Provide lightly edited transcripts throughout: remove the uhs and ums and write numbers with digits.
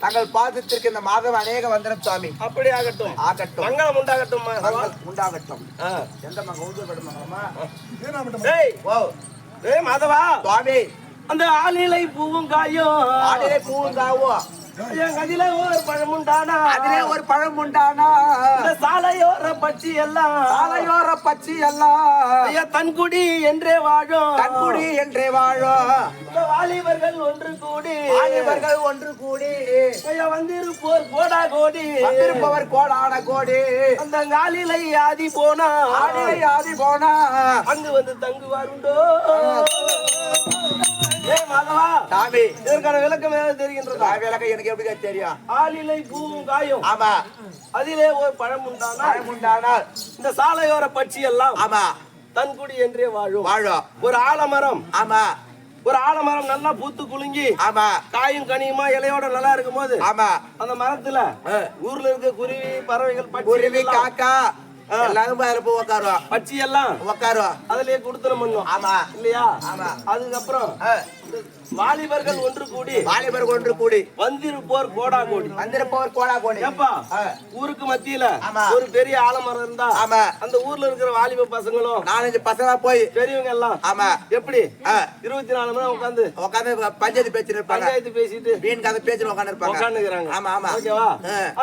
தங்கள் பாதத்திற்கு இந்த மாதம் அநேக வந்தனம் சுவாமி. அப்படி ஆகட்டும், ஆகட்டும், மங்களம் உண்டாகட்டும், உண்டாகட்டும். எந்த மாதவா சுவாமி, அந்த ஆளிலை பூவும் காயும், ஆளிலை பூவும் காவும், அதிலே ஒரு பழம் உண்டானா, அதிலே ஒரு பழம் உண்டானா, சாலையோர பச்சி எல்லாம், சாலையோர பச்சி எல்லாம் தன்குடி என்றே வாழும், தன்குடி என்றே வாழும். வாலிபர்கள் ஒன்று கூடி, வாலிபர்கள் ஒன்று கூடி வந்திருப்போர் கோடா கோடி, வந்திருப்பவர் கோடான கோடி. அந்த ஆளிலை ஆதி போனா, ஆளிலை ஆதி போனா அங்கு வந்து தங்குவாருண்டோ. ஏய் மாதவா, சாமி இதற்கான விளக்கம் ஏதாவது தெரிகின்றதா? விளக்கம் எனக்கு எப்படி தெரியும்? ஆலிலை பூவும் காயும், ஆமா. அதிலே ஒரு பழம் உண்டானால் பழம் உண்டானால் இந்த சாலையோர பட்சி எல்லாம் ஆமா தன்குடி என்றே வாழும். வாழும். ஒரு ஆலமரம், ஆமா ஒரு ஆலமரம் நல்லா பூத்து குலுங்கி ஆமா காயும் கனியுமா இலையோட நல்லா இருக்கும் போது ஆமா அந்த மரத்துல ஊர்ல இருக்க குருவி பறவைகள் குருவி பட்சி காக்கா எல்லாரும் அதுல போய் உட்காருவோம். பட்சி எல்லாம் உட்காருவோம். அதுலயே குடுத்தனம் பண்ணும். ஆமா இல்லையா? ஆமா. அதுக்கப்புறம் வாலிபர்கள் ஒன்று கூடி வாலிபர் ஒன்று கூடி வந்திருப்போர் கோடா கோடி வந்திருப்பவர் கோடா கோடி. ஏப்பா ஊருக்கு மத்தியில ஆமா. ஒரு பெரிய ஆலமரம் இருந்தா ஆமா அந்த ஊர்ல இருக்கிற வாலிப பசங்களும் 4-5 பசங்க போய் பெரியவங்க எல்லாம் ஆமா எப்படி 24 மணி நேரம் உட்காந்து பஞ்சாயத்து பேச்சு இருப்பாங்க. பஞ்சாயத்து பேசிட்டு வீண் கதை பேச்சு உட்காந்து இருப்பாங்க. உட்காந்துக்கிறாங்க. ஆமா ஆமா ஓகேவா?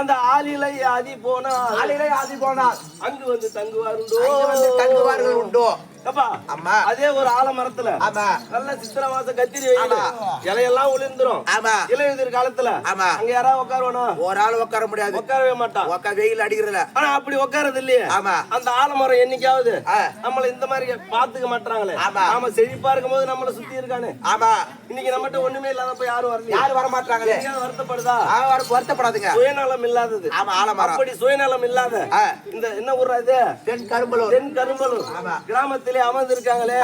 அந்த ஆலிலை ஆதி போனா ஆளிலே ஆதி போனால் அங்கு வந்து தங்குவாருண்டோ. அங்க வந்து தங்குவார்கள் உண்டோ. அப்பா ஆமா அதே ஒரு ஆலமரத்துல ஆமா நல்ல சித்திரை மாசம் கத்திரி வெயில் இலையெல்லாம் உளிர்ந்துரும். ஆமா இலையுதிர் காலத்துல ஆமா அங்க யாராவது உட்காருவானா? ஒரு ஆள் உட்கார முடியாது. உட்காரவே மாட்டான். உட்கார வெயில் அடிக்கிறதுல. ஆனா அப்படி உட்காரது இல்லையே. ஆமா அந்த ஆலமரம் என்னைக்காவது நம்மள இந்த மாதிரி பாத்துக்க மாட்டாங்களே. ஆமா நாம செழிப்பா இருக்கும் போது நம்மள சுத்தி இருக்கானே. ஆமா இன்னைக்கு நம்மகிட்ட ஒண்ணுமே இல்லாதப்ப யாரும் வரல. யாரும் வர மாட்டாங்களே. வருத்தப்படுதா? வருத்தப்படாதுங்க. சுயநலம் இல்லாதது. ஆமா ஆலமரம். அப்படி சுயநலம் இல்லாத இந்த என்ன ஊர்ரா இது? தென் கரும்பலூர். தென் கரும்பலூர் கிராமத்திலே அமர்ந்திருக்காங்களே.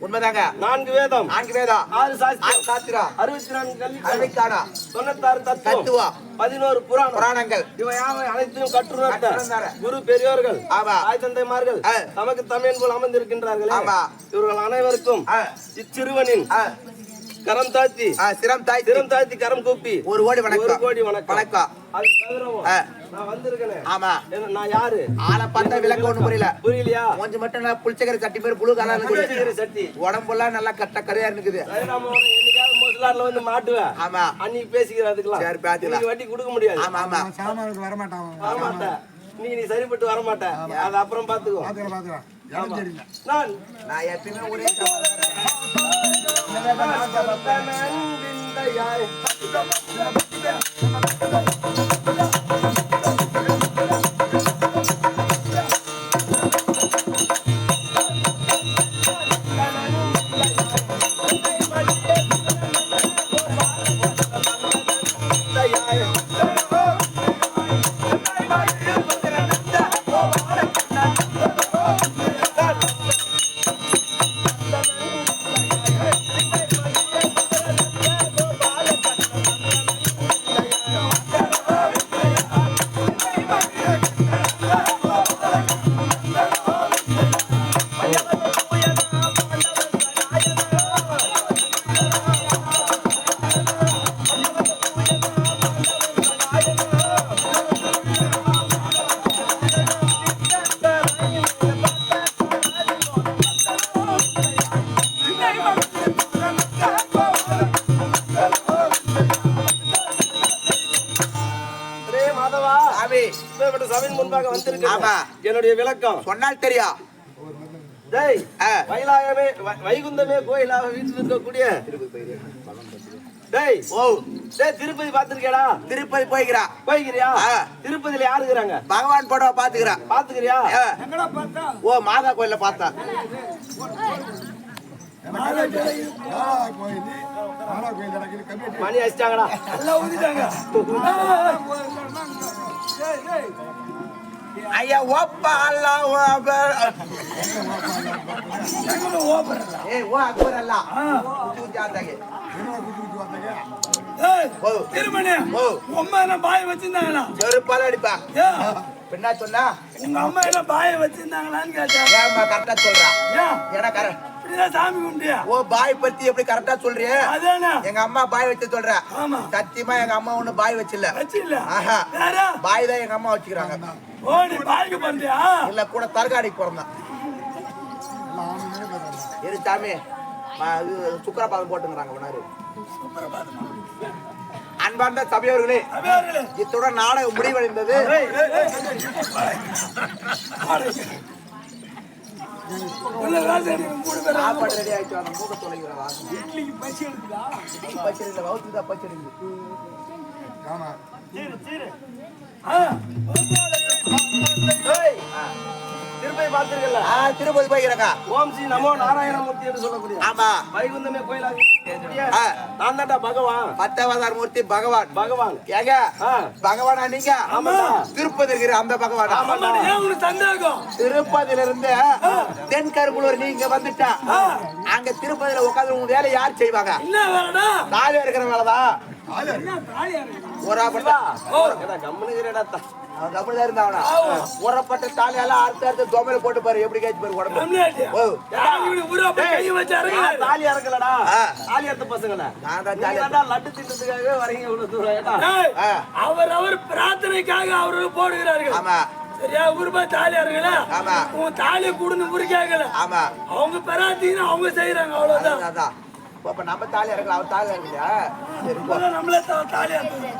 உண்மைதாங்க. 4 வேதம், 4 வேதம், 6 சாஸ்திரம், 64 கல்விக்கான 96 தத்துவம், 11 புராணங்கள் இவை அனைத்தையும் கற்றுணர்ந்த குரு பெரியோர்கள், தாய் தந்தைமார்கள் நமக்கு தமிழ் போல் அமர்ந்திருக்கின்றார்கள். இவர்கள் அனைவருக்கும் இச்சிறுவனின் கரம் தாழ்த்தி சிரம் தாழ்த்தி கரம் கூப்பி ஒரு கோடி வணக்கம். அது தவிரவும் நான் வந்திருக்கேன். ஆமா நான் யாரு? ஆளை பார்த்தா விளக்க ஒண்ணு புரியலையா? கொஞ்சம் மட்டும் நல்லா புளிச்சக்கரை சட்டி பேர் புழு கலர் புளிச்சக்கரை சட்டி உடம்பெல்லாம் நல்லா கட்ட கரையா இருக்குது. என்னைக்காவது மோசலாட்ல வந்து மாட்டுவேன். ஆமா அன்னைக்கு பேசிக்கிறதுக்குலாம் சரி பாத்துக்கலாம். வட்டி கொடுக்க முடியாது. ஆமா ஆமா வரமாட்டேன். நீ சரிப்பட்டு வரமாட்டேன். அது அப்புறம் பாத்துக்கோ. நான் எப்பயுமே ஒரே சபையின் முன்பாக வந்திருக்கேன். ஆமா என்னுடைய விளக்கம் சொன்னால் தெரியும். டேய் வைலாயமே வைகுந்தமே கோயிலாக வீட்டில் இருக்கக்கூடிய டேய் டேய் திருப்பதி பாத்துருக்கியாடா? திருப்பதி போய்கிறியா? திருப்பதியில யாரு இருக்கிறாங்க? பகவான் படம் பாத்துக்கிறியா? எங்கடா பார்த்தா? ஓ மாதா கோயில்ல பார்த்தா. மணி அடிச்சிட்டாங்கடா. எல்லாம் ஊதிட்டாங்க. ஐயா ஓப்பா அல்லாஹ் அக்பர். ஏய் ஓ அக்பர் அல்லாஹ். குத்து ஆதாங்க. ஏய் திருமணி. அம்மா என்ன பாய் வச்சிருந்தாங்களா? செருப்பால அடிப்பா. என்ன சொன்னா? உங்க அம்மா என்ன பாய் வச்சிருந்தாங்களான்னு கேட்டேன். ஏம்மா கரெக்ட்டா சொல்றா? ஏனா கரெக்ட் சாமி கும்பிட்டியா? ஓ பாய் பத்தி எப்படி கரெக்டா சொல்றியே? அதானே எங்க அம்மா பாய் வச்சு சொல்ற. ஆமா சத்தியமா எங்க அம்மா ஒண்ணு பாய் வச்சில்ல. ஆஹா வேற பாய் தான் எங்க அம்மா வச்சுக்கிறாங்க. ஓ நீ பாய்க்கு பண்றியா? இல்ல கூட தர்காடிக்கு போறேன். இரு சாமி சுக்கரபாதம் போட்டுங்கறாங்க உணாரு. அன்பார்ந்த சபையோர்களே, இத்துடன் நாடகம் முடிவடைந்தது. சாப்பாடு ரெடி ஆயிடுச்சு. அந்த மூக்க தொலைகிறதா? இட்லிக்கு பச்சை எடுக்குதா? பச்சை இல்ல, வவுத்துதா பச்சை எடுக்குது. ஆமா திருப்பதி பார்த்திருக்கல? திருப்பதி போயிருக்கா. ஓம் ஸ்ரீ நமோ நாராயணமூர்த்தி என்று சொல்லக்கூடிய ஆமா வைகுந்தமே கோயிலாக நான் தான்டா பகவான். 10வது மூர்த்தி பகவான். பகவான் ஏங்க பகவானா நீங்க? ஆமாடா. திருப்பதி இருக்கிற அந்த பகவானா? ஆமாடா. ஏன் உங்களுக்கு சந்தேகம்? திருப்பதியில இருந்து தென்கரும்புலூர் நீங்க வந்துட்டா அங்க திருப்பதியில உட்கார்ந்து உங்க வேலை யார் செய்வாங்க? என்ன வேலைடா? தாலி இருக்கிற வேலைதான். என்ன தாலியா இருக்கு? அப்படிதான் இருந்தாவனா உரப்பட்ட தாலியெல்லாம் அறுத்து தொமையில போட்டு பாரு எப்படி கேச்சு பாரு உடம்பு. தாலி அறக்கலடா. தாலி அறுத்த பசங்கள லட்டு திட்டத்துக்காக வரீங்க இவ்வளவு தூரம். அவர் பிரார்த்தனைக்காக அவரு போடுகிறார்கள். ஆமா சரியா? ஊருபா தாலியா இருக்கல. ஆமா உன் தாலியை கூடுன்னு முறிக்காகல. ஆமா அவங்க பெறாத்தீங்கன்னா அவங்க செய்யறாங்க அவ்வளவுதான். அதான் இப்ப நம்ம தாலி இறக்கலாம் அவர் தாலி இறக்கலையா? சரி நம்மளே தாலியா இருக்கோம்.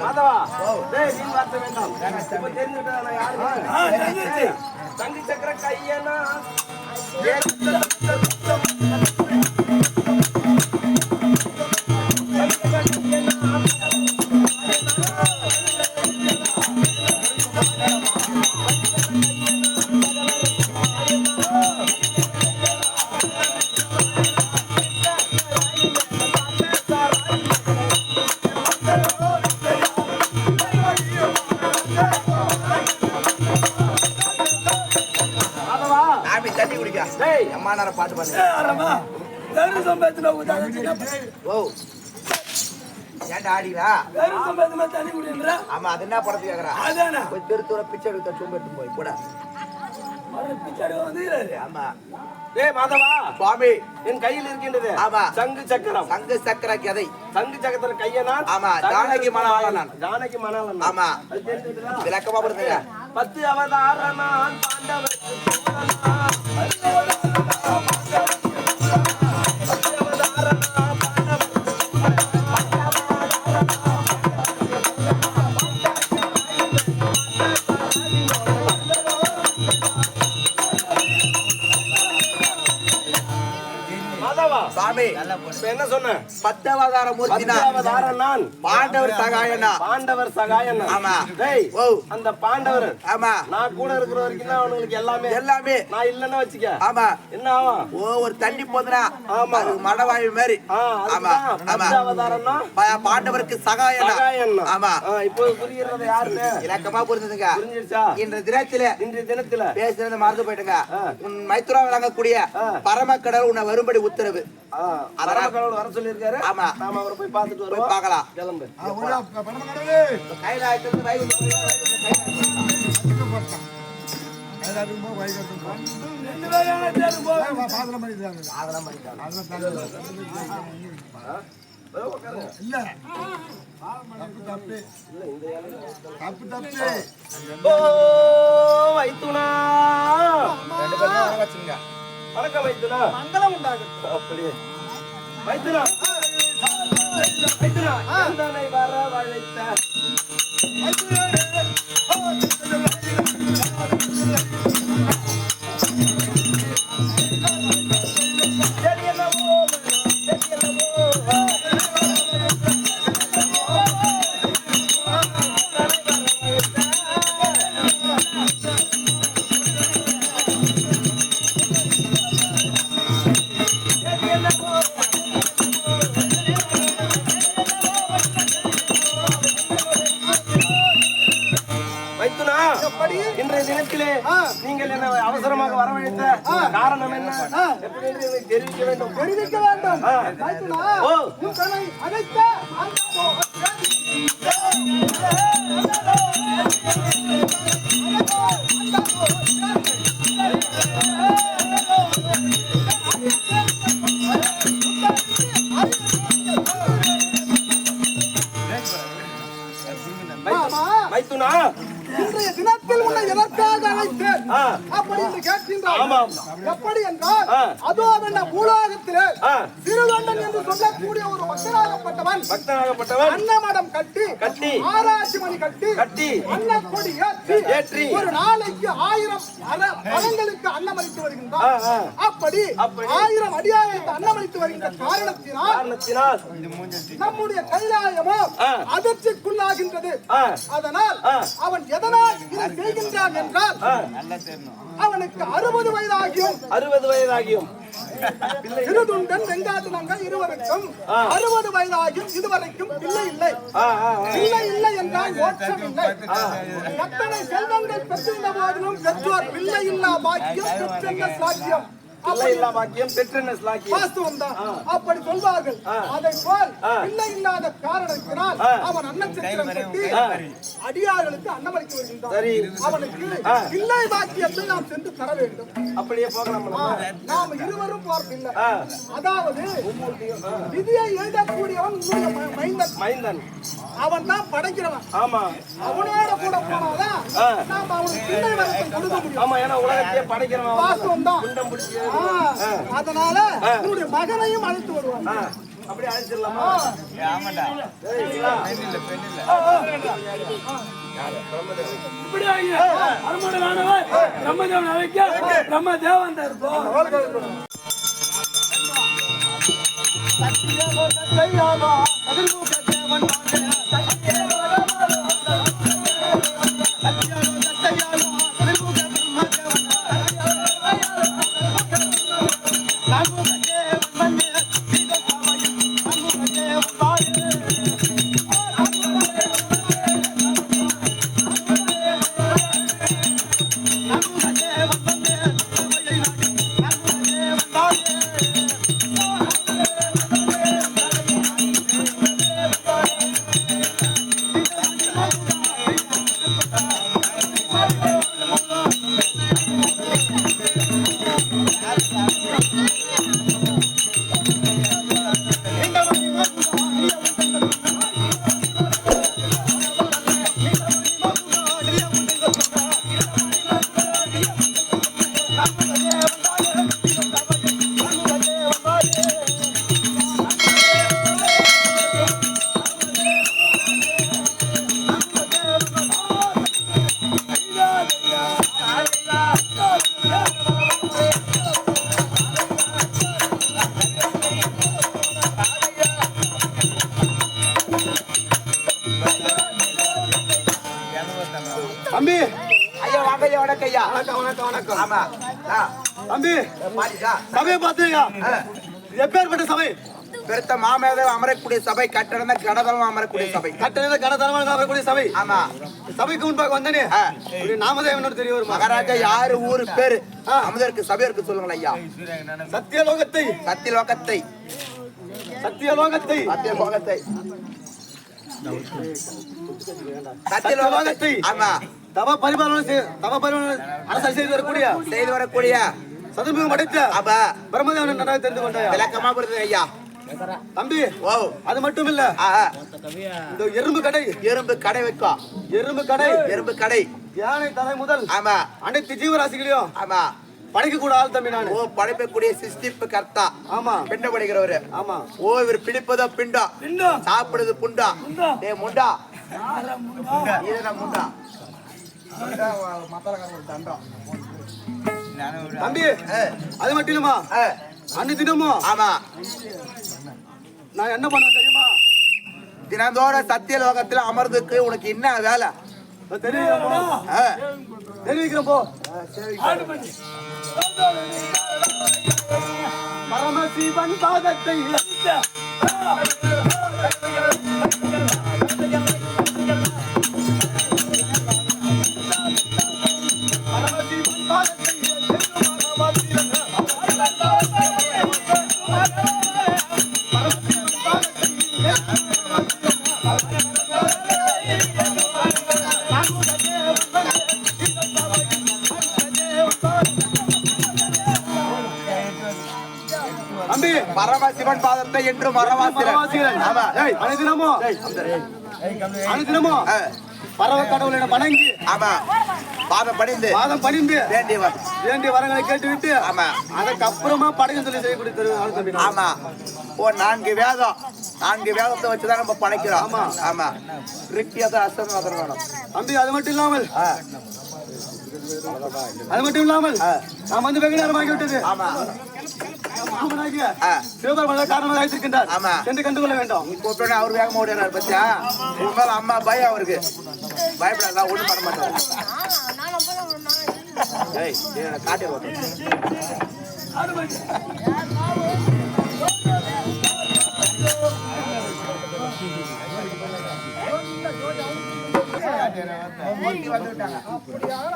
மாதவா டேய் நீ வார்த்தை வேண்டாம். இப்ப தெரிஞ்சுட்டா நான் யாரு? தங்கி சக்கர கையனா அம்மா நேரம் பாட்டு பாடுங்க. ஏன்டா ஆடிங்களா? ஆமா அது என்ன படத்து கேக்குறா? போய் திருத்தூர பிச்சை எடுத்த சொம்பு எடுத்து போய் கூட. ஆமா டேய் மாதவா சுவாமி என் கையில் இருக்கின்றது. ஆமா சங்கு சக்கரம். சங்கு சக்கர கதை. சங்கு சக்கர கையனா? ஆமா ஜானகி மணவாளன். ஜானகி மணவாளன். ஆமா அது தெரிஞ்சுதா? விளக்கமா படுத்துங்க. 10 அவதாரனான் பாண்டவருக்கு சாமி என்ன சொன்ன? 10வது மூர்த்தினா நான் பாண்டவர் சகாயனா. பாண்டவர் சகாயனா. ஆமா டேய் ஓ அந்த பாண்டவர் ஆமா நான் கூட இருக்கிற வரைக்கும் தான் அவங்களுக்கு எல்லாமே நான் இல்லன்னா வச்சுக்க. ஆமா என்ன ஆகும்? ஓ ஒரு தண்ணி போதுனா ஆமா அது மடவாயு மாதிரி. ஆமா ஆமா அவதாரம்னா பாண்டவருக்கு சகாயனா. ஆமா இப்போ புரியுறது யாருன்னு இலக்கமா புரிஞ்சுதுங்க. புரிஞ்சிருச்சா? இன்றைய தினத்துல பேசுறது மறந்து போயிட்டுங்க. உன் மைத்ரா வழங்கக்கூடிய பரமக்கடல் உன்னை வரும்படி உத்தரவு. கடவுள் வர சொல்லியிருக்காரு. ஆமா நாம அவரை போய் பார்த்துட்டு வருவோம். போய் பார்க்கலாம். கிளம்பு. கைலாயத்துல வைத்துனா வணக்கம் வைத்துனா. மங்களம் உண்டாகட்டும். அப்படியே வைத்துனா வைத்துனா எந்தனை வரவழைத்த இன்றைய தினத்திலே நீங்கள் என்ன அவசரமாக வரவழைத்த காரணம் என்ன? எப்படி என்று எனக்கு தெரிவிக்க வேண்டும். மைத்துனா இன்றைய தினத்தில் உன்னை எதற்காக அழைத்தேன் அப்படி என்று கேட்கின்றார். எப்படி என்றால் அதோ என்ன பூலோகத்திலே திருவண்ணன் என்று சொல்லக்கூடிய ஒரு பக்தனாகப்பட்டவன் அன்னமடம் கட்டி ஆராய்ச்சி மணி கட்டி அன்னக்கொடி ஏற்றி ஒரு நாளைக்கு 1000 மரங்களுக்கு அன்னமளித்து வருகின்றார். அப்படி 1000 அடியார்களுக்கு அன்னமளித்து வருகின்ற காரணத்தினால் நம்முடைய கைலாயமோ அதிர்ச்சிக்குள்ளாகின்றது. அதனால் அவன் எதனால் இதை செய்கின்றான் என்றால் அவனுக்கு 60 வயதாகியும் சிறுதுண்டன் வெங்காட்டுனங்கள் இருவருக்கும் 60 வயதாகியும் இதுவரைக்கும் பிள்ளை இல்லை என்றால் மோட்சம் இல்லை. எத்தனை செல்வங்கள் பெற்றிருந்த போதிலும் பெற்றோர் பிள்ளை இல்லா பாக்கியம் பெற்றென்ன சாக்கியம் அப்படி சொல்வார்கள். அதை போல் பிள்ளை இல்லாத காரணத்தினால் அவன் அன்னச்சத்திரம் கட்டி அடியார்களுக்கு அன்னமளித்து வருகின்றான். அவனுக்கு பிள்ளை பாக்கியத்தை நாம் சென்று தர வேண்டும். அப்படியே போகலாம். நாம் இருவரும் பார்ப்பில்லை. அதாவது விதியை எழுதக்கூடியவன் மைந்தன். அவன் தான் படைக்கிறவன். ஆமா, அவனோட கூட போனாதான் நாம் அவனுக்கு பிள்ளை வரத்தை கொடுக்க முடியும். ஆமா, ஏன்னா உலகத்தையே படைக்கிறவன் வாஸ்தவம் தான். அதனால உன்னுடைய மகனையும் அழைத்து வருவான். அப்படி அழைச்சிடலாமா? தம்பி ஐயா வாங்க ஐயா. வணக்கம் ஐயா. வணக்கம். ஆமா தம்பி சபையை பார்த்துங்க. எப்பேற்பட்ட சபை? பெருத்த மாமேதம் அமரக்கூடிய சபை, கட்டணம் கடதளம் அமரக்கூடிய சபை, கடதளம் அமரக்கூடிய சபை. ஆமா, சபைக்கு முன்பாக வந்தனே நாமதேவன் தெரிய வரும். மகாராஜா யாரு ஊரு பேரு? அமதருக்கு சபையருக்கு சொல்லுங்களா ஐயா. சத்தியலோகத்தை ஆமா தவ பரிபாலனை அரசு செய்து வரக்கூடிய சதுர்முகம் அடைத்த பிரம்மதேவன் நன்றாக தெரிந்து கொண்டாயா? விளக்கமா புரியுது ஐயா. தம்பி அது மட்டும் இல்ல, இந்த எறும்பு கடை வைக்கா. எறும்பு கடை யானை தலை முதல் ஆமா அனைத்து ஜீவராசிகளையும் ஆமா படைக்க கூட ஆள் தம்பி. நான் படைக்கக்கூடிய சிஸ்டிப்பு கர்த்தா. ஆமா, பிண்ட படைக்கிறவரு. ஆமா, இவர் பிடிப்பதோ பிண்டம், சாப்பிடுறது புண்டா. டே முண்டா, முண்டா தம்பி. அது மட்டும் இல்லமா, அன்னை தினமும் ஆமா நான் என்ன பண்ண தெரியுமா? தினந்தோட சத்தியலோகத்தில் அமர்ந்துக்கு உனக்கு என்ன வேலை தெரிவிக்கிறோம். போ பரமசிவன் பாதத்தை பரமசிவன் பாதத்தை என்று மரவாசிரன் அனுதினமும் பரவ கடவுளை வணங்கி ஆமா பாதம் பணிந்து வேண்டிய வரங்களை கேட்டுவிட்டு ஆமா அதுக்கப்புறமா படைக்க சொல்லி செய்யக்கூடிய ஆமா. 4 வேதத்தை வச்சுதான் நம்ம படைக்கிறோம். ஆமா ஆமா ரிக்கியத அசம் வேணும் தம்பி. அது மட்டும் இல்லாமல் அது மட்டும் இல்லாமல் நாம் வந்து வெகு நேரம் ஆகிவிட்டது. சிவபெருமான காரணமாக அழைத்திருக்கின்றார். சென்று கண்டுகொள்ள வேண்டும். நீ கூப்பிட்டோன்னே அவர் வேகமா ஓடினார் பத்தியா? உன் மேல அம்மா பயம் அவருக்கு. பயப்படாத, ஒண்ணும் பண்ண மாட்டாரு. காட்டி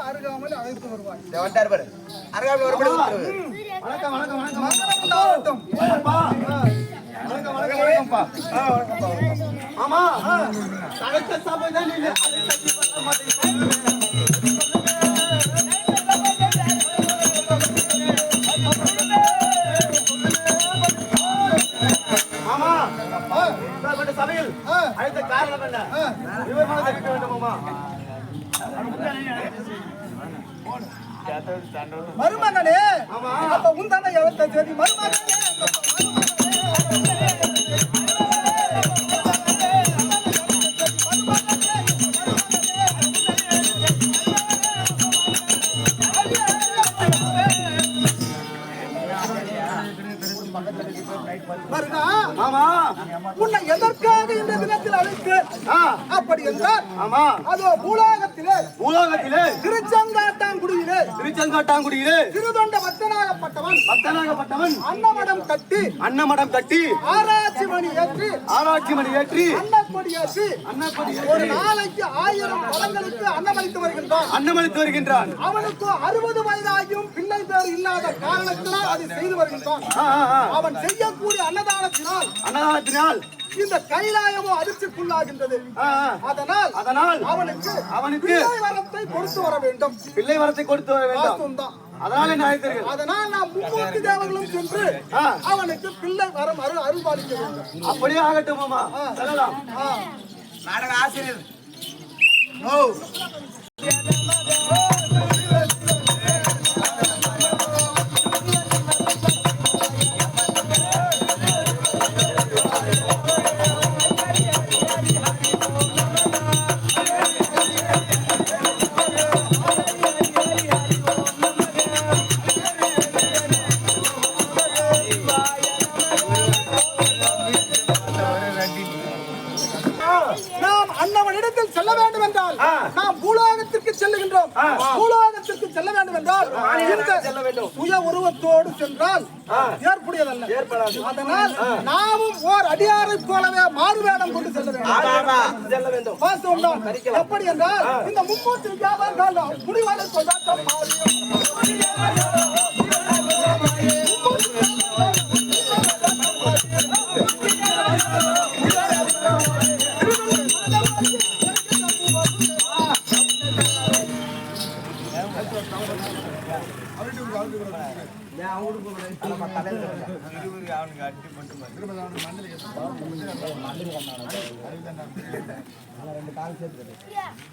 அருகாமல் அழைத்து வருவார். வணக்கம் வணக்கம் வணக்கம் ஆமா சபையில் அழைத்த காரணம் என்ன? விவரமாக தெரிவிக்க வேண்டுமாமா? மருமகனே, அப்ப உந்தான எவத்த தேதி மருமகனே உன்னை எதற்காக இந்த தினத்தில் அழைத்து அப்படி என்றால் அதோ பூலோகத்திலே திருச்செங்காட்டாங்குடியிலே திருதொண்ட பக்தனாகப்பட்டவன் அன்னமடம் கட்டி ஆராய்ச்சி மணி ஏற்றி அன்னப்படி ஒரு நாளைக்கு 1000 பழங்களுக்கு அன்னமளித்து வருகின்றான். அவனுக்கு 60 வயதாகியும் பிள்ளை பேர் இல்லாத காரணத்தினால் அதை செய்து வருகின்றான். அவன் செய்யக்கூடிய அன்னதானத்தினால் இந்த கைலாயமோ அதிர்ச்சிக்குள்ளாகின்றது. அதனால் அவனுக்கு பிள்ளை வரத்தை கொடுத்து வர வேண்டும். அதனால் நாம் 30 தேவர்களும் சென்று அவனுக்கு பிள்ளை வரம் அருள்பாலிக்க வேண்டும். அப்படியே ஆகட்டும் மாமா. செல்லலாம். நாடக ஆசிரியர் நாம் பூலோகத்திற்கு செல்லுகின்றோம். பூலோகத்திற்கு செல்ல வேண்டும் என்றால் சுய உருவத்தோடு சென்றால் ஏற்புடையதல்ல. அதனால் நாமும் ஓர் அடியாரை போலவே மாறுவேடம் கொண்டு செல்ல வேண்டும். எப்படி என்றால் இந்த 30 வியாபாரம் முடிவாளர் கொண்டாட்டம்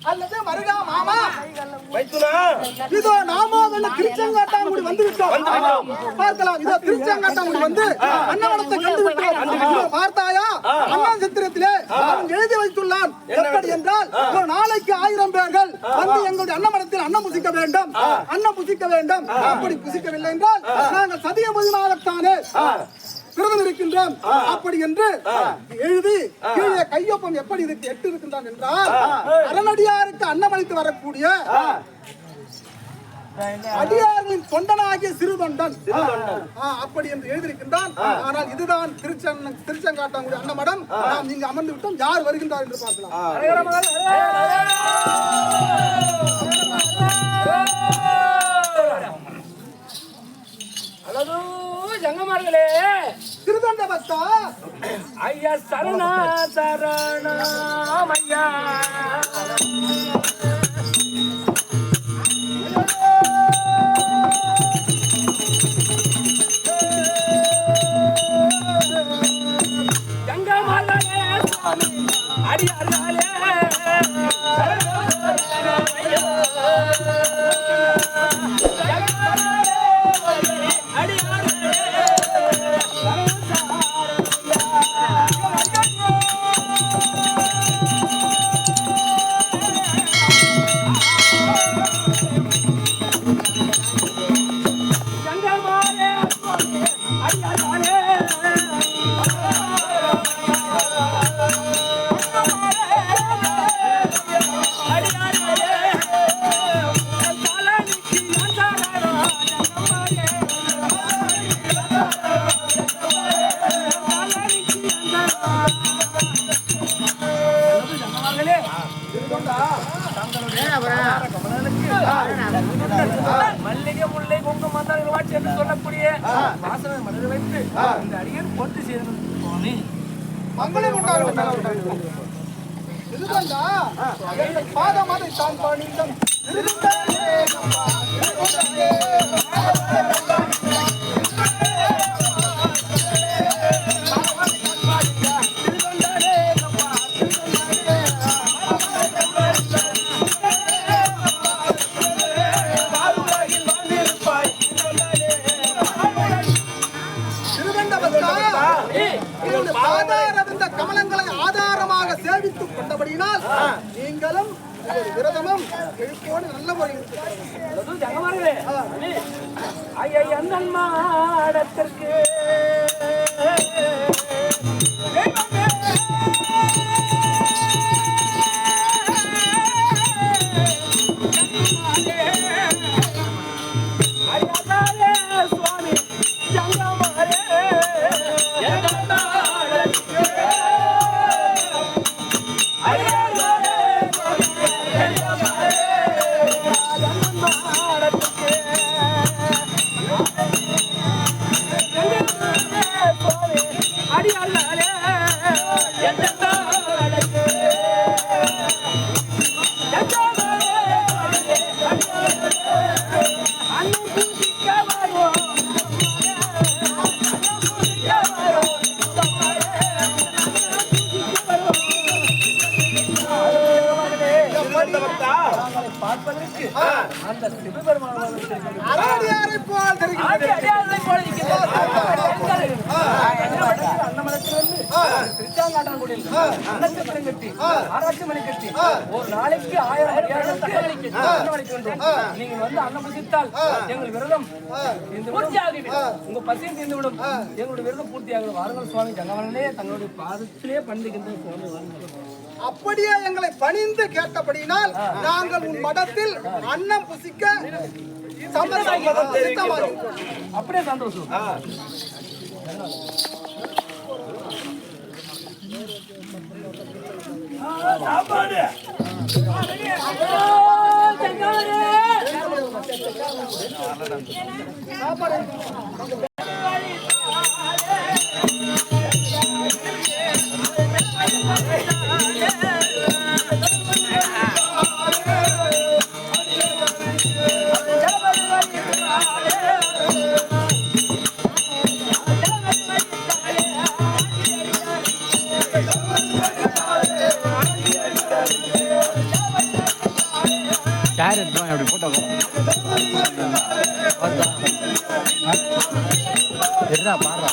அல்லது மருகா மாமா இதோ நாம திருச்செங்காட்டாங்குடி வந்து விட்டோம். பார்க்கலாம். இதோ திருச்செங்காட்டாங்குடி வந்து அன்னவனத்தை கண்டு விட்டோம். பார்த்தாயா? அண்ணா சித்திரத்திலே அவன் எழுதி வைத்துள்ளான். எப்படி என்றால் ஒரு நாளைக்கு 1000 பேர்கள் வந்து எங்களுடைய அன்னமனத்தில் அன்னம் புசிக்க வேண்டும். அப்படி புசிக்கவில்லை என்றால் நாங்கள் சதிய மதிமாகத்தானே விரதம் இருக்கின்றோம். அப்படி என்று எழுதி கீழே கையொப்பம் எப்படி எட்டு இருக்கின்றான் என்றால் அரணடியாருக்கு அன்னமளித்து வரக்கூடிய அடியார்களின் தொண்டனாகிய சிறு தொண்டன் அப்படி என்று எழுதியிருக்கின்றான். ஆனால் இதுதான் திருச்செங்காட்டாங்குடி அன்னமடம். நாம் இங்கு அமர்ந்து விட்டோம். யார் வருகின்றார் என்று பார்க்கலாம். அழகு ஜங்கமார்களே, திருதொண்ட பக்தா, ஐயா சரணா சரணம் ஐயா. ஜங்கமார்களே சுவாமி அடியார்களே மல்லிகை முல்லை குங்குமம் மந்தாரம் வாட்சி என்று சொல்லக்கூடிய வாசனை மலர் வைத்து இந்த அடியன் போட்டு செய்து மங்களம் உண்டாகும். இதுதான்டா எங்கள் பாதமதை தான் பாணிந்தம் திருந்தாலே நம்மா திருந்தாலே கமலங்களை ஆதாரமாக சேவித்துக் கொண்டபடியினால் நீங்களும் விரதமும் எழுப்போடு நல்ல முறையில் ஐயன் மாடத்திற்கு சுவாமி ஜங்கமாரே பார்ப்பதற்கு அந்த சிவபெருமான் ஆராய்ச்சி மணி கட்டி ஒரு நாளைக்கு 1000 நீங்க வந்து அன்னம் புசித்தால் எங்கள் விரதம் உங்க பசியும் தீர்ந்துவிடும், எங்களுடைய விரதம் பூர்த்தியாகும். வாருங்கள் சுவாமி ஜங்கவனே தங்களுடைய பாதத்திலே பண்டிகின்ற சுவாமி வாருங்கள். அப்படியே எங்களை பணிந்து கேட்டபடியினால் நாங்கள் உன் மடத்தில் அன்னம் புசிக்க அப்படியே சந்தோஷம். சாப்பாடு அப்படி போட்டோ பாடுறா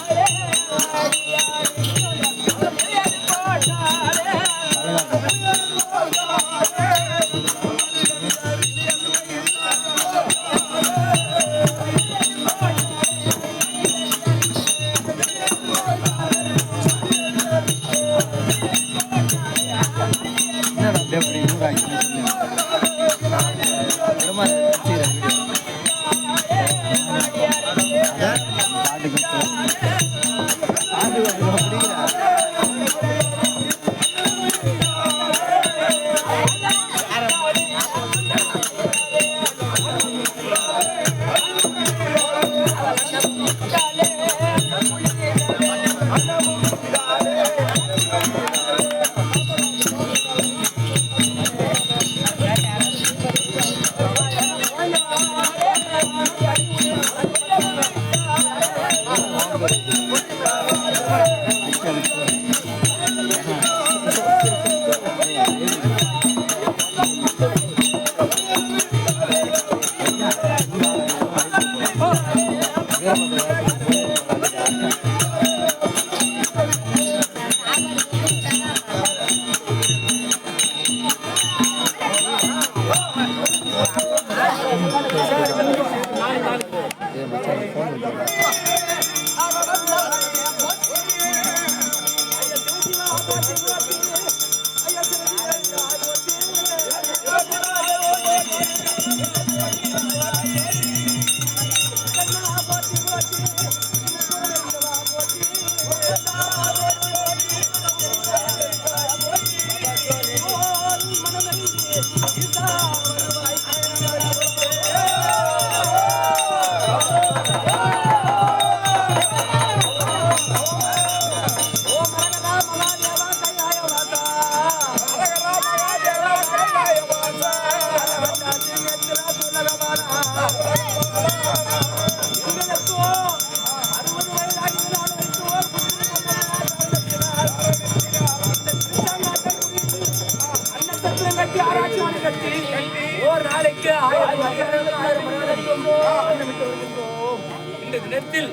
இந்த தினத்தில்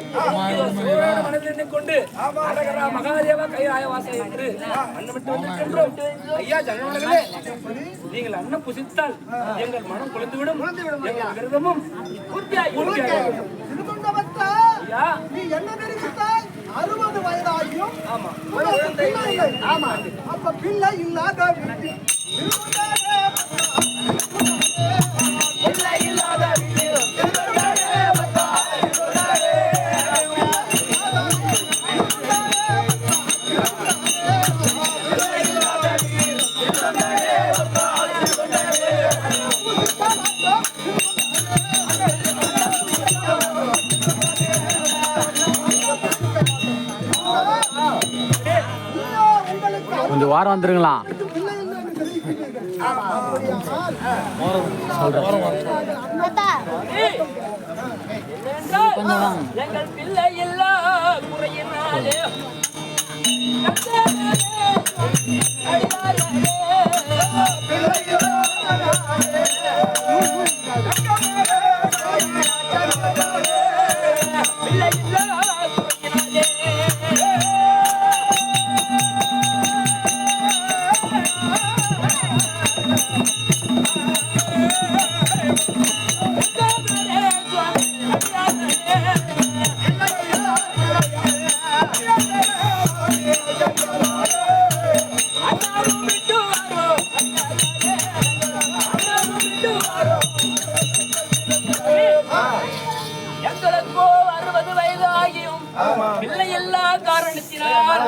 மனதில் கொண்டு மகாதேவ கைலாய வாசல் என்று அன்னமிட்டு வந்திருக்கின்றோம். ஐயா ஜனங்களே, நீங்கள் அன்னம் புசித்தால் எங்கள் மனம் குளிந்துவிடும், எங்கள் விரதமும் பூர்த்தியாகும். நீ என்ன தெரிவித்தாய்? 60 வயதாகியும் அப்ப பிள்ளை இல்லாத கொஞ்சம் வாரம் வந்துருங்களா? எங்கள் பிள்ளை இல்லா குறையினாலே எங்களுக்கோ 60 வயதாகியும் பிள்ளை எல்லா காரணத்தினால்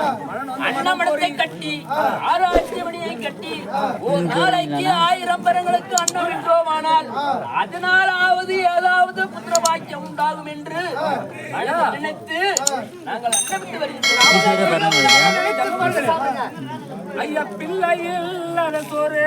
அன்னமடத்தை கட்டி ஆராய்ச்சி மணியை கட்டி ஒரு நாளைக்கு 1000 பெறங்களுக்கு அன்னம் விட்டோமானால் அதனாலாவது ஏதாவது புத்திர பாக்கியம் உண்டாகும் என்று நினைத்து நாங்கள் அன்னமிட்டு வருகிறோம். ஐயா பிள்ளையில் சோறு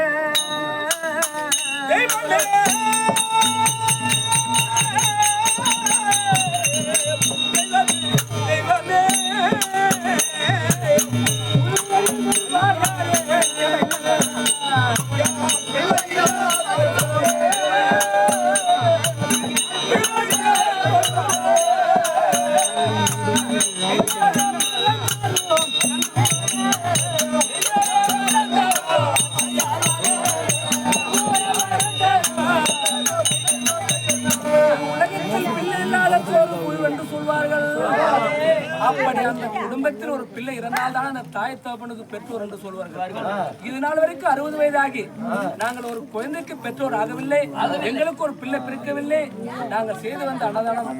அப்படி அந்த குடும்பத்தில் ஒரு பிள்ளை இருந்தால்தான் அந்த தாய் தகப்பனுக்கு பெற்றோர் என்று சொல்வார்கள். இது நாள் வரைக்கும் 60 வயதாகி நாங்கள் ஒரு குழந்தைக்கு பெற்றோர் ஆகவில்லை, எங்களுக்கு ஒரு பிள்ளை பிறக்கவில்லை. நாங்கள் செய்து வந்த அன்னதானம்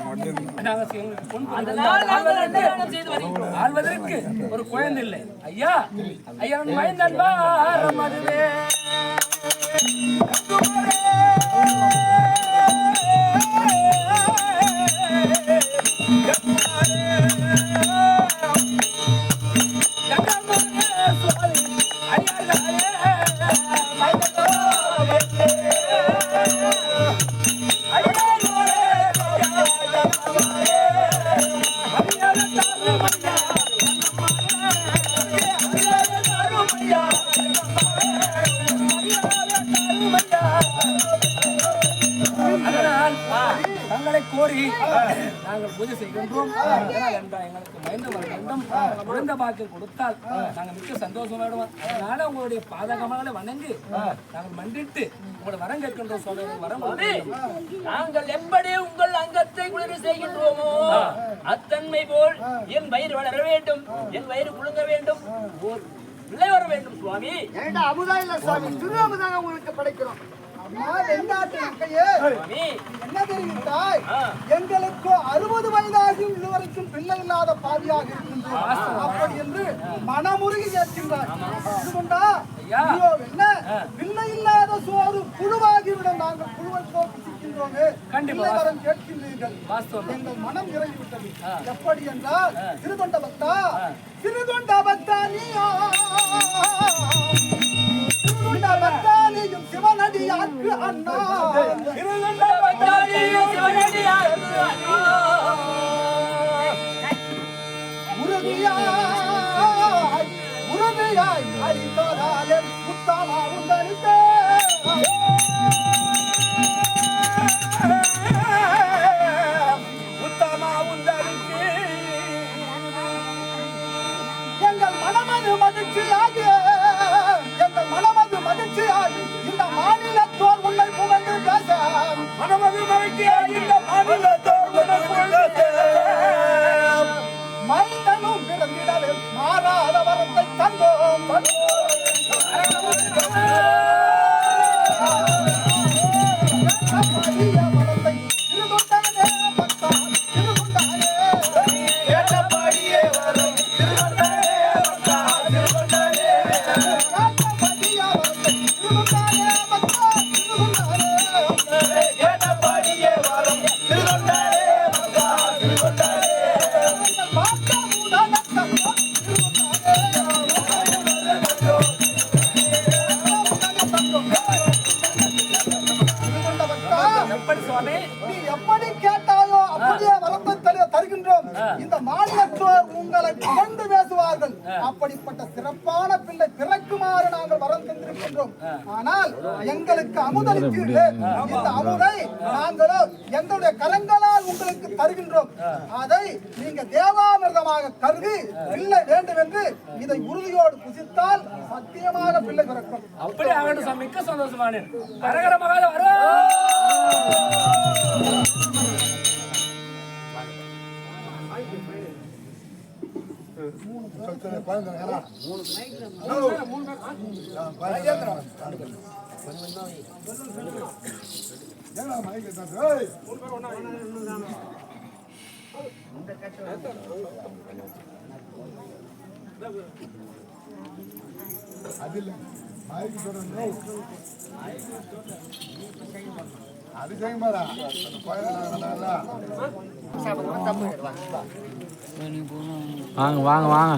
ஆள்வதற்கு ஒரு குழந்தை இல்லை. ஐயா ஐயா மைந்தன் பாரம் அதுவே தங்களை கோரி நாங்கள் பூஜை செய்கின்றோம். எங்களுக்கு மைந்தம் குழந்தை பாக்கியம் கொடுத்தால் நாங்கள் மிக்க சந்தோஷமாயிடுவோம். அதனால உங்களுடைய பாதகமாக வணங்கி நாங்கள் மன்றிட்டு உங்களை வரம் கேட்கின்றோம். சொல்ல வரம் நாங்கள் எப்படி உங்கள் அங்கத்தை குளிர செய்கின்றோமோ அத்தன்மை போல் என் வயிறு வளர வேண்டும், என் வயிறு குலுங்க வேண்டும், பிள்ளை வர வேண்டும். சுவாமி அமுதா இல்ல சுவாமி, திரு அமுதாக உங்களுக்கு படைக்கிறோம். என்ன தெரிவித்தாய்? எங்களுக்கு 60 வயதாகியும் இதுவரைக்கும் பிள்ளை இல்லாத பாவியாக இருக்கின்றோம். அப்படி என்று மனமுருகி கேட்கின்றார். என்ன பிள்ளை இல்லாத சோறு புழுவாகிவிடும், நாங்கள் புழுவை போட்டு சிக்கின்றோமே, வரம் கேட்கின்றீர்கள். எங்கள் மனம் இறங்கிவிட்டது. எப்படி என்றால் திருதொண்ட பக்தா, திருதொண்ட பக்தா நீயா சிவனடியாக்கு அண்ணா, உறுதியாய் அடித்ததாலே முத்தாமா உந்தரித்தே எப்படி சுவாமி? நீ எப்படி கேட்டாயோ அப்படியே வரத்தை தருகின்றோம். இந்த மாநிலத்தோர் உங்களை புகழ்ந்து பேசுவார்கள். அப்படிப்பட்ட சிறப்பான பிள்ளை பிறக்குமாறு நாங்கள் வரம் தந்திருக்கின்றோம். ஆனால் எங்களுக்கு அமுதளித்தீர்களே, இந்த அமுதை நாங்களோ எங்களுடைய கரங்களால் உங்களுக்கு தருகின்றோம். அதை நீங்க தேவாமிர்தமாக கருதி பிள்ளை வேண்டும் என்று இதை உறுதியோடு புசித்தால் சத்தியமாக பிள்ளை பிறக்கும். அப்படி ஆகட்டும் சுவாமி. மிக்க சந்தோஷமானேன். கரகர மகாத வர வாங்க வாங்க வாங்க.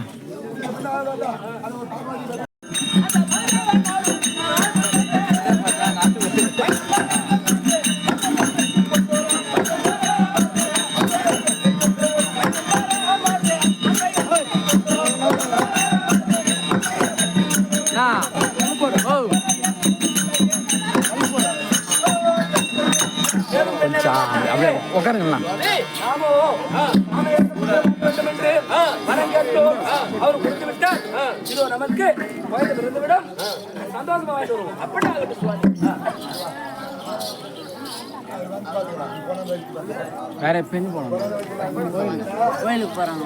அப்படியே உட்காருங்களா. அவர் கொடுத்து விட்டால் இதோ நமக்கு வயது இருந்துவிடும். சந்தோஷமா வாங்கிட்டு வருவோம். அப்படி ஆகட்டும் சுவாமி. வேற பெண் போனோம். கோயிலுக்கு போறாங்க.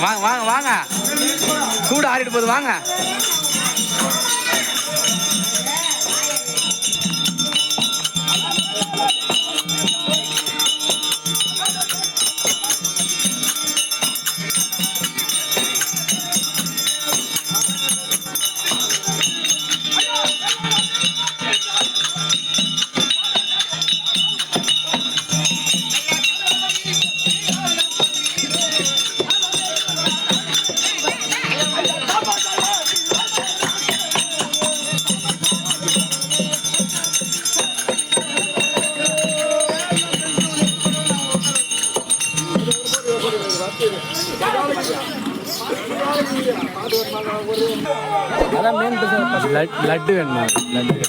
வாங்க வாங்க வாங்க. சூடு ஆறிட்டு போகுது வாங்க. லட்டு வேணுமா? லட்டு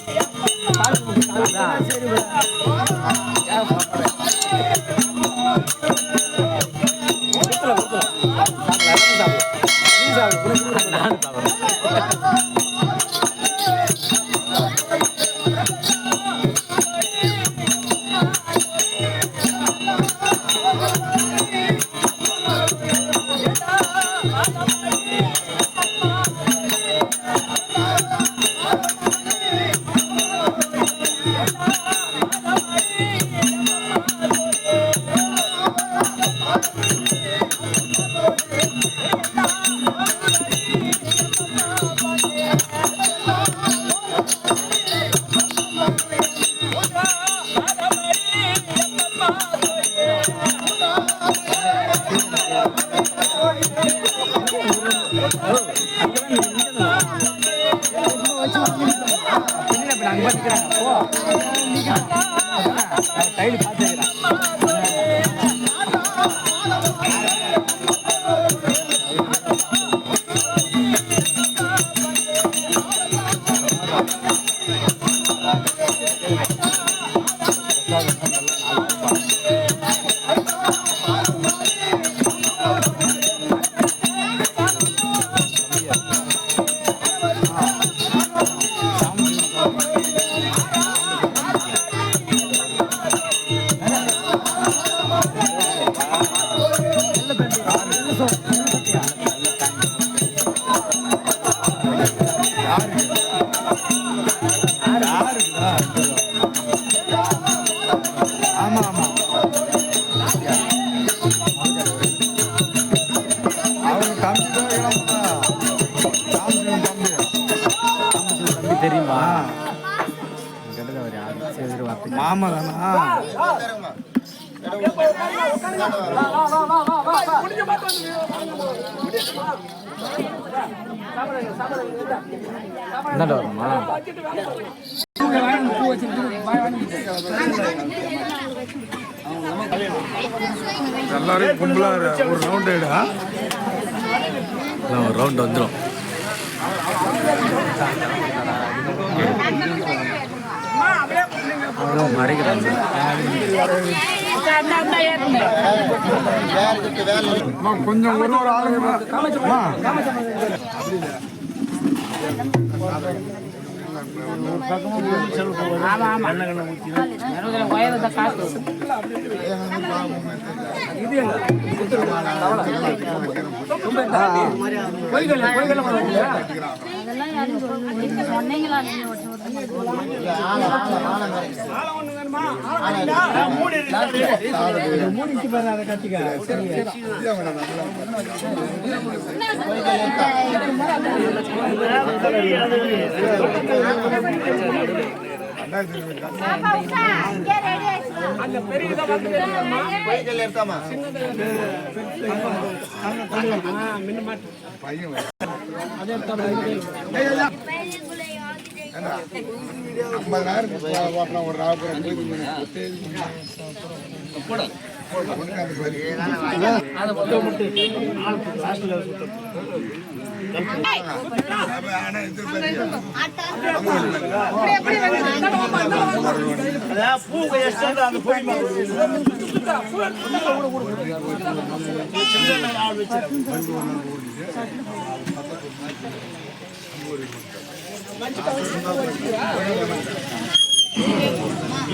தெரியுமா? மாமா தானா? என்னடா வருமா? எல்லாரும் கும்பலா ஒரு ரவுண்ட் ஆயிடா. ஒரு ரவுண்ட் வந்துடும். கொஞ்சம் ஒரு ஆளுங்க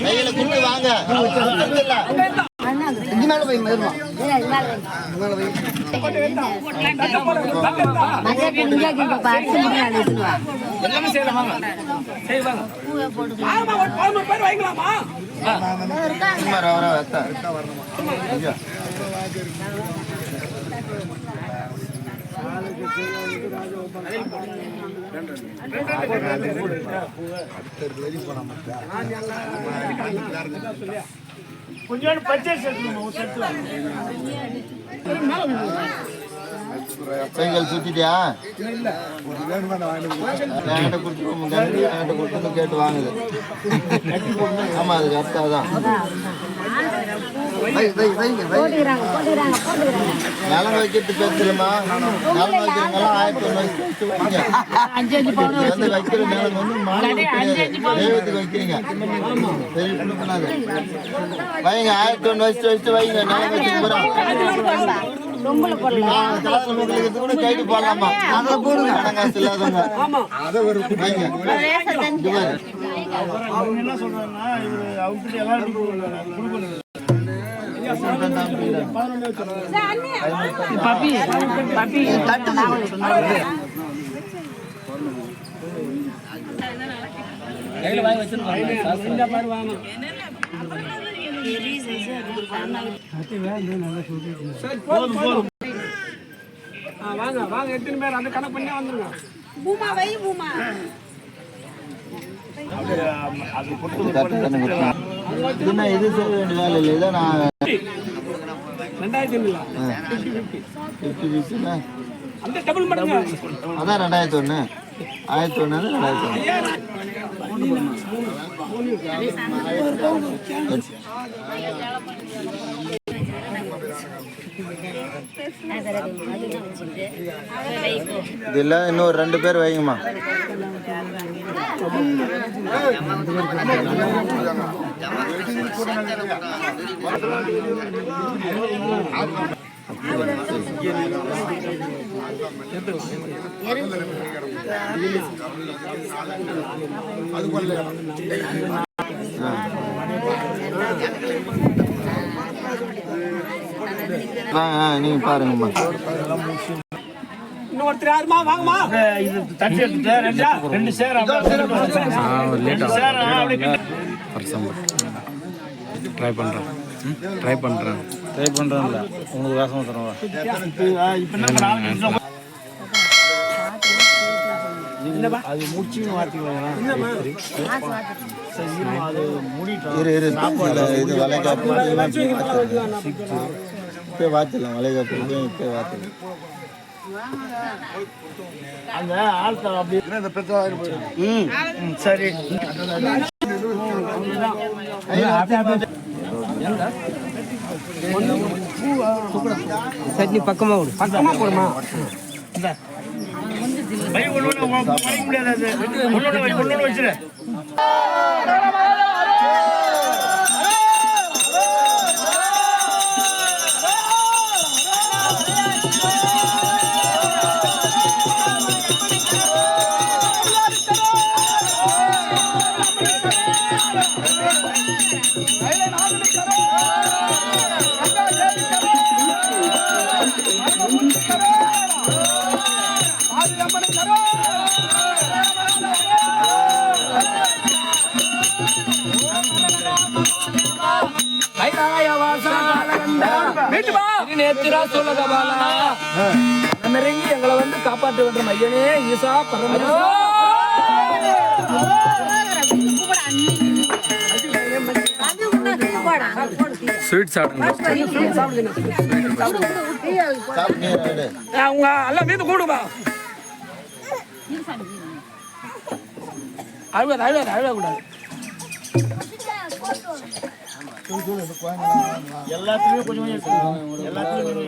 கையில குண்டு வாங்க. இங்க மேல போய் மதுமா. எல்லாமே செய்யலாம் வாங்க. சரி வாங்க. ஆமா ஒரு 13 பேர் வைக்கலாமா? வர வர கொஞ்சம் பர்ச்சேஸ் சைக்கிள் சுத்திட்டியா? என்கிட்ட கொடுத்து கேட்டு வாங்குது. ஆமா அது கரெக்டாதான். நிலம் வைக்கிறது பேசலாமா? நிலம் வைக்கிறவங்கலாம் 1100 வந்து வைக்கிற நிலம் வந்து தெய்வத்துக்கு வைக்கிறீங்க. சரி பண்ணாது வைங்க. 1100 வச்சுட்டு வைங்க. நிலம் வச்சுட்டு போறோம். கூட கைட்டு போடலாமா? அதை போடுங்க. காசு இல்லாதவங்க அவங்க என்ன சொல்றாங்கன்னா அவங்க எல்லாரும் கையில வாங்கி வச்சிருக்கோம். வாங்க வாங்க எத்தனை பேர் அந்த கணக்கு பண்ணி வந்துருங்க. பூமா வை பூமா இது செய்ய வேண்டிய வேலை இல்லை. இதான் நான் 2000 அந்த டபுள் மடங்கு அதான் 2001 1001 இதெல்லாம் இன்னொரு 2 பேர் வைங்கம்மா. நீங்க பாருங்கம்மா. இன்னொருத்தர் யாருமா வாங்கம்மா. இது தட்டி எடுத்து 2 சேர் ட்ரை பண்ணுறேன் உங்களுக்கு வேசமாக தருவா. அது முடிச்சுன்னு வார்த்தைங்களா இது வளைகாப்பு இப்போ வாத்திடலாம். வளைகாப்பு இப்போ வாத்திடலாம். அந்த ஆள்கார அப்படி சரி சட்னி பக்கமா போடுமா. முடியாது வச்சிரு. எங்களை வந்து காப்பாற்ற வேண்டும் ஐயனே ஈசா பரமேஸ்வரா. ஸ்வீட் சாப்பிடுங்க. அவங்க எல்லாம் மீது கூடுமா. அழுவ கூடாது. எல்லாத்துலயும் கொஞ்சம் எல்லாத்துலயும்